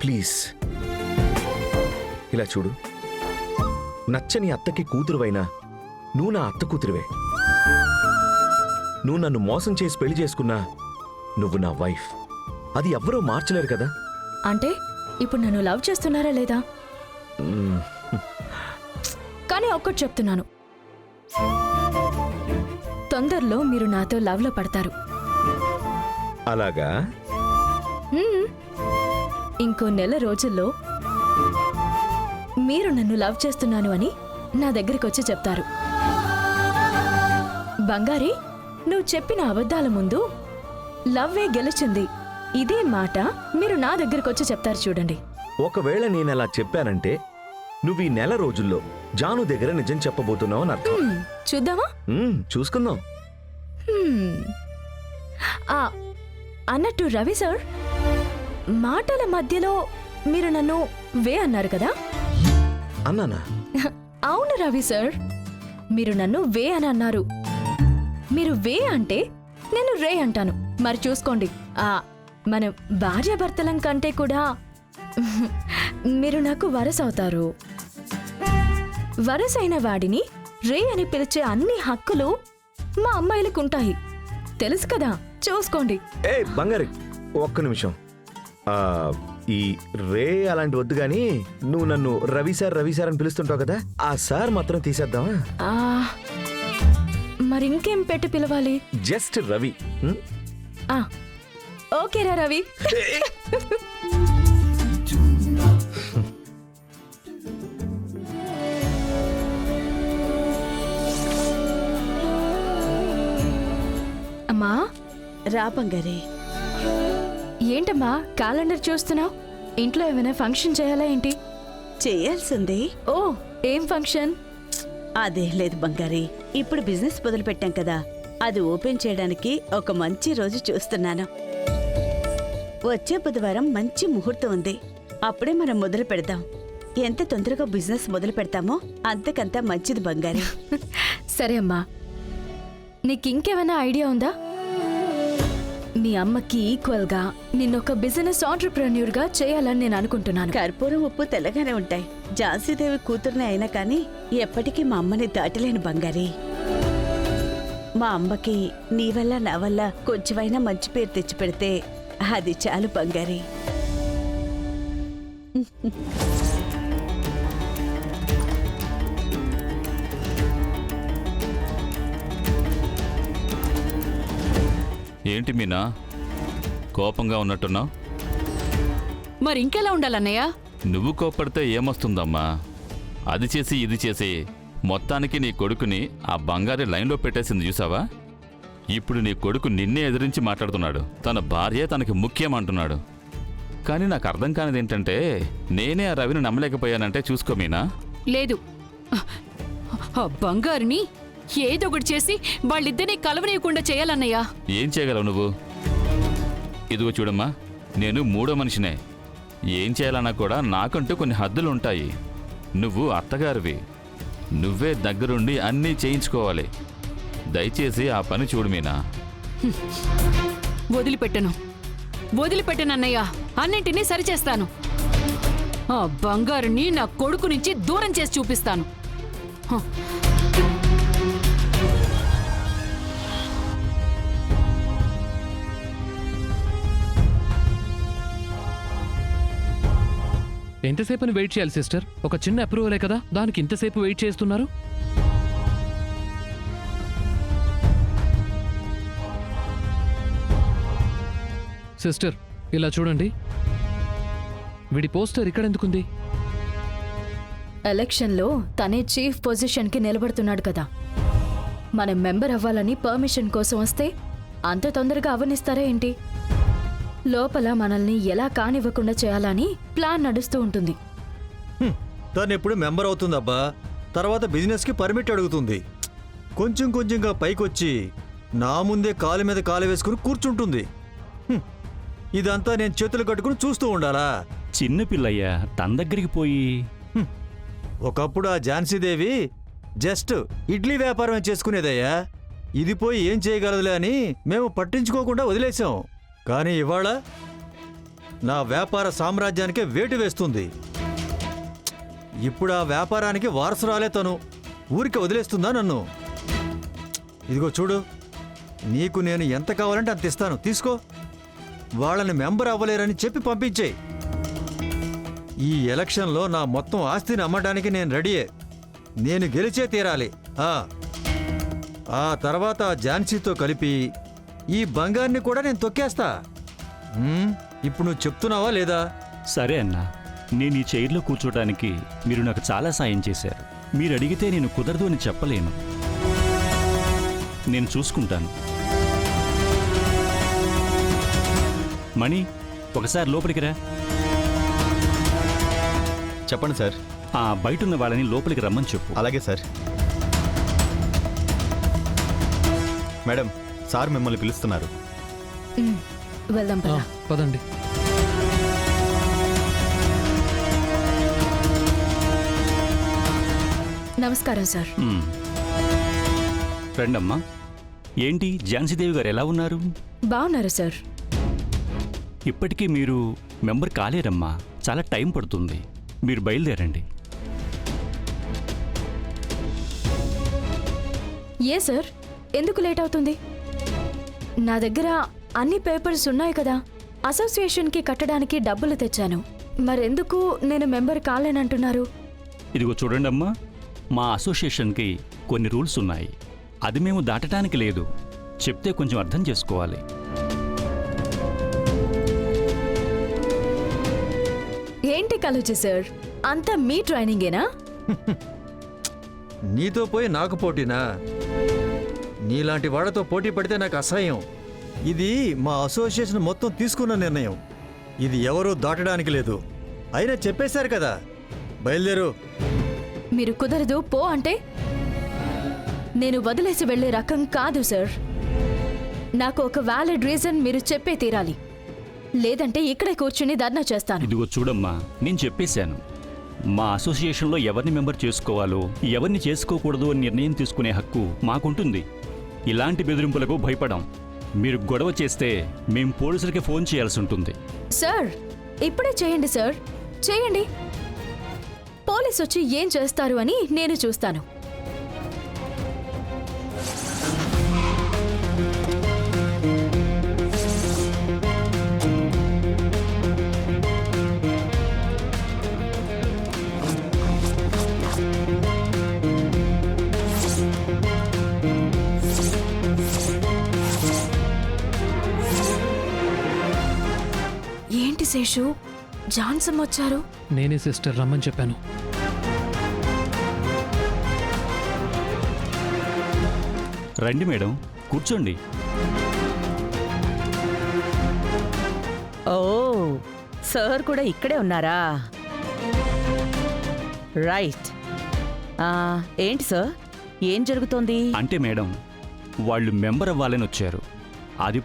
Please ఇలా చూడు, నచ్చని అత్తకి కూతురువైనా నువ్వు నా అత్త కూతురువే. నువ్వు నన్ను మోసం చేసి పెళ్లి చేసుకున్నా నువ్వు నా వైఫ్. అది ఎవ్వరూ మార్చలేరు కదా. అంటే ఇప్పుడు నన్ను లవ్ చేస్తున్నారా లేదా? కానీ ఒక్కటి చెప్తున్నాను, తొందరలో మీరు నాతో లవ్లో పడతారు. అలాగా? ఇంకో నెల రోజుల్లో మీరు నన్ను లవ్ చేస్తున్నాను అని నా దగ్గరికి వచ్చి చెప్తారు. బంగారి, నువ్వు చెప్పిన అబద్ధాల ముందు లవ్వే గెలిచింది, ఇదే మాట మీరు నా దగ్గరికి వచ్చి చెప్తారు చూడండి. ఒకవేళ నేనలా చెప్పానంటే నువ్వు ఈ నెల రోజుల్లో జాను దగ్గర నిజం చెప్పబోతున్నావు అని అర్థం. చూద్దామా? చూసుకుందాం. అన్నట్టు రవి సార్, మాటల మధ్యలో మీరు నన్ను వే అన్నారు కదా? అన్నానా? అవును రవి సార్, మీరు నన్ను వే అని అన్నారు. మీరు వే అంటే నేను రే అంటాను. మరి చూసుకోండి, మన భార్యాభర్తలం కంటే కూడా మీరు నాకు వరస అవుతారు. వరసైన వాడిని రే అని పిలిచే అన్ని హక్కులు మా అమ్మాయిలకు ఉంటాయి, తెలుసు కదా? చూసుకోండి. ఏ బంగారి, ఒక్క నిమిషం. ఈ రే అలాంటి వద్దు గాని, నువ్వు నన్ను రవి సార్ అని పిలుస్తుంటావు కదా, ఆ సార్ మాత్రం తీసేద్దామా? మరి ఇంకేం పెట్టి పిలవాలి? జస్ట్ రవి. ఓకేరా రవి. అమ్మా రా బంగారి. ఏంటమ్మా క్యాలెండర్ చూస్తున్నావు? ఇంట్లో ఏమైనా ఫంక్షన్ చేయాలా ఏంటి? చేయాల్సిందే. ఓ, ఏం ఫంక్షన్? అదే లేదు బంగారి, ఇప్పుడు బిజినెస్ మొదలు పెట్టాం కదా, అది ఓపెన్ చేయడానికి ఒక మంచి రోజు చూస్తున్నాను. వచ్చే బుధవారం మంచి ముహూర్తం ఉంది, అప్పుడే మనం మొదలు పెడదాం. ఎంత తొందరగా బిజినెస్ మొదలు పెడతామో అంతకంతా మంచిది బంగారి. సరే అమ్మా, నీకింకేమైనా ఐడియా ఉందా? మీ అమ్మకి ఈక్వల్ గా నిన్నొక బిజినెస్ ఆంటర్‌ప్రెన్యూర్ గా చేయాలని నేను అనుకుంటున్నాను. కర్పూరం ఉప్పు తెల్లగానే ఉంటాయి. ఝాన్సీదేవి కూతుర్నే అయినా కానీ ఎప్పటికీ మా అమ్మని దాటలేను బంగారి. మా అమ్మకి నీ వల్ల నా వల్ల కొంచెమైనా మంచి పేరు తెచ్చిపెడితే అది చాలు బంగారి. ఏంటి మీనా, కోపంగా ఉన్నట్టున్నావు? మరి ఇంకెలా ఉండాలన్నయ్య? నువ్వు కోపడితే ఏమొస్తుందమ్మా? అది చేసి ఇది చేసి మొత్తానికి నీ కొడుకుని ఆ బంగారి లైన్లో పెట్టేసింది చూసావా? ఇప్పుడు నీ కొడుకు నిన్నే ఎదిరించి మాట్లాడుతున్నాడు. తన భార్య తనకి ముఖ్యం అంటున్నాడు. కానీ నాకు అర్థం కానిది ఏంటంటే, నేనే ఆ రవిని నమ్మలేకపోయానంటే చూసుకో మీనా. లేదు, ఆ బంగారుని ఏదో ఒకటి చేసి వాళ్ళిద్దరినీ కలవనీయకుండా చేయాలన్నయ్యా. ఏం చేయగలవు నువ్వు? ఇదిగో చూడమ్మా, నేను మూడో మనిషినే. ఏం చేయాలన్నా కూడా నాకంటూ కొన్ని హద్దులు ఉంటాయి. నువ్వు అత్తగారివి, నువ్వే దగ్గరుండి అన్నీ చేయించుకోవాలి. దయచేసి ఆ పని చూడు మీనా. వదిలిపెట్టనన్నయ్య, అన్నింటినీ సరిచేస్తాను. ఆ బంగారుని నా కొడుకు నుంచి దూరం చేసి చూపిస్తాను. ఎంతసేపు వెయిట్ చేయాలి సిస్టర్? ఒక చిన్న అప్రూవలే కదా, దానికి ఇంతసేపు వెయిట్ చేస్తున్నారు? సిస్టర్ ఇలా చూడండి, వీడి పోస్టర్ ఇక్కడ ఎందుకుంది? ఎలక్షన్లో తనే చీఫ్ పొజిషన్కి నిలబడుతున్నాడు కదా, మనం మెంబర్ అవ్వాలని పర్మిషన్ కోసం వస్తే అంత తొందరగా అవనిస్తారా ఏంటి? లోపల మనల్ని ఎలా కానివ్వకుండా చేయాలని ప్లాన్ నడుస్తూ ఉంటుంది. తను ఎప్పుడు మెంబర్ అవుతుందబ్బా, తర్వాత బిజినెస్కి పర్మిట్ అడుగుతుంది. కొంచెం కొంచెంగా పైకొచ్చి నా ముందే కాలు మీద కాలు వేసుకుని కూర్చుంటుంది. ఇదంతా నేను చేతులు కట్టుకుని చూస్తూ ఉండాలా? చిన్నపిల్లయ్యా, తన దగ్గరికి పోయి. ఒకప్పుడు ఆ ఝాన్సీదేవి జస్ట్ ఇడ్లీ వ్యాపారం చేసుకునేదయ్యా. ఇది పోయి ఏం చేయగలదులే అని మేము పట్టించుకోకుండా వదిలేసాం. కానీ ఇవాళ నా వ్యాపార సామ్రాజ్యానికే వేటు వేస్తుంది. ఇప్పుడు ఆ వ్యాపారానికి వారసురాలే తను. ఊరికి వదిలేస్తుందా నన్ను? ఇదిగో చూడు, నీకు నేను ఎంత కావాలంటే అంత ఇస్తాను, తీసుకో. వాళ్ళని మెంబర్ అవ్వలేరని చెప్పి పంపించేయి. ఈ ఎలక్షన్లో నా మొత్తం ఆస్తిని అమ్మడానికి నేను రెడీయే. నేను గెలిచే తీరాలి. ఆ తర్వాత ఆ ఝాన్సీతో కలిపి ఈ బంగారుని కూడా నేను తొక్కేస్తా. ఇప్పుడు నువ్వు చెప్తున్నావా లేదా? సరే అన్నా, నేను ఈ చైర్లో కూర్చోటానికి మీరు నాకు చాలా సాయం చేశారు. మీరు అడిగితే నేను కుదరదు అని చెప్పలేను. నేను చూసుకుంటాను. మణి, ఒకసారి లోపలికి రా. చెప్పండి సార్. ఆ బయటున్న వాళ్ళని లోపలికి రమ్మని చెప్పు. అలాగే సార్. మేడం, సార్ మిమ్మల్ని పిలుస్తున్నారు. వెళ్దాం ఆ, పద. పదండి. నమస్కారం సార్. రండమ్మా. ఏంటి ఝాన్సీదేవి గారు ఎలా ఉన్నారు? బాగున్నారు సార్. ఇప్పటికీ మీరు మెంబర్ కాలేరమ్మా, చాలా టైం పడుతుంది. మీరు బయలుదేరండి. ఏ సార్, ఎందుకు లేట్ అవుతుంది? నా దగ్గర అన్ని పేపర్స్ ఉన్నాయి కదా. అసోసియేషన్కి కట్టడానికి డబ్బులు తెచ్చాను. మరెందుకు నేను మెంబర్ కాలేనంటున్నారు? ఇదిగో చూడండమ్మా, మా అసోసియేషన్కి కొన్ని రూల్స్ ఉన్నాయి. అది మేము దాటడానికి లేదు. చెప్తే కొంచెం అర్థం చేసుకోవాలి. ఏంటి కలుజీ సార్, అంతా మీ ట్రైనింగేనా? నీతో పోయి నాకు పోటీనా? నీలాంటి వాడితో పోటీ పడితే నాకు అసహ్యం. ఇది మా అసోసియేషన్ మొత్తం తీసుకున్న నిర్ణయం. ఇది ఎవరూ దాటడానికి లేదు. అయినా చెప్పేశారు కదా, బయలుదేరు. మీరు కుదరదు పో అంటే నేను వదిలేసి వెళ్లే రకం కాదు సార్. నాకు ఒక వ్యాలిడ్ రీజన్ మీరు చెప్పే తీరాలి, లేదంటే ఇక్కడే కూర్చుని ధర్నా చేస్తాను. ఇదిగో చూడమ్మా, నేను చెప్పేశాను. మా అసోసియేషన్లో ఎవరిని మెంబర్ చేసుకోవాలో, ఎవరిని చేసుకోకూడదు అని నిర్ణయం తీసుకునే హక్కు మాకుంటుంది. ఇలాంటి బెదిరింపులకు భయపడం. మీరు గొడవ చేస్తే మేం పోలీసులకి ఫోన్ చేయాల్సి ఉంటుంది. సార్, ఇప్పుడే చేయండి సార్, చేయండి. పోలీసు వచ్చి ఏం చేస్తారు అని నేను చూస్తాను. ఏంటి శేషు, జాన్సన్ వచ్చారు? నేనే సిస్టర్ రమ్మని చెప్పాను. రండి మేడం, కూర్చోండి. ఓ, సార్ కూడా ఇక్కడే ఉన్నారా? రైట్. ఏంటి సార్, ఏం జరుగుతోంది? అంటే మేడం, వాళ్ళు మెంబర్ అవ్వాలని వచ్చారు. అది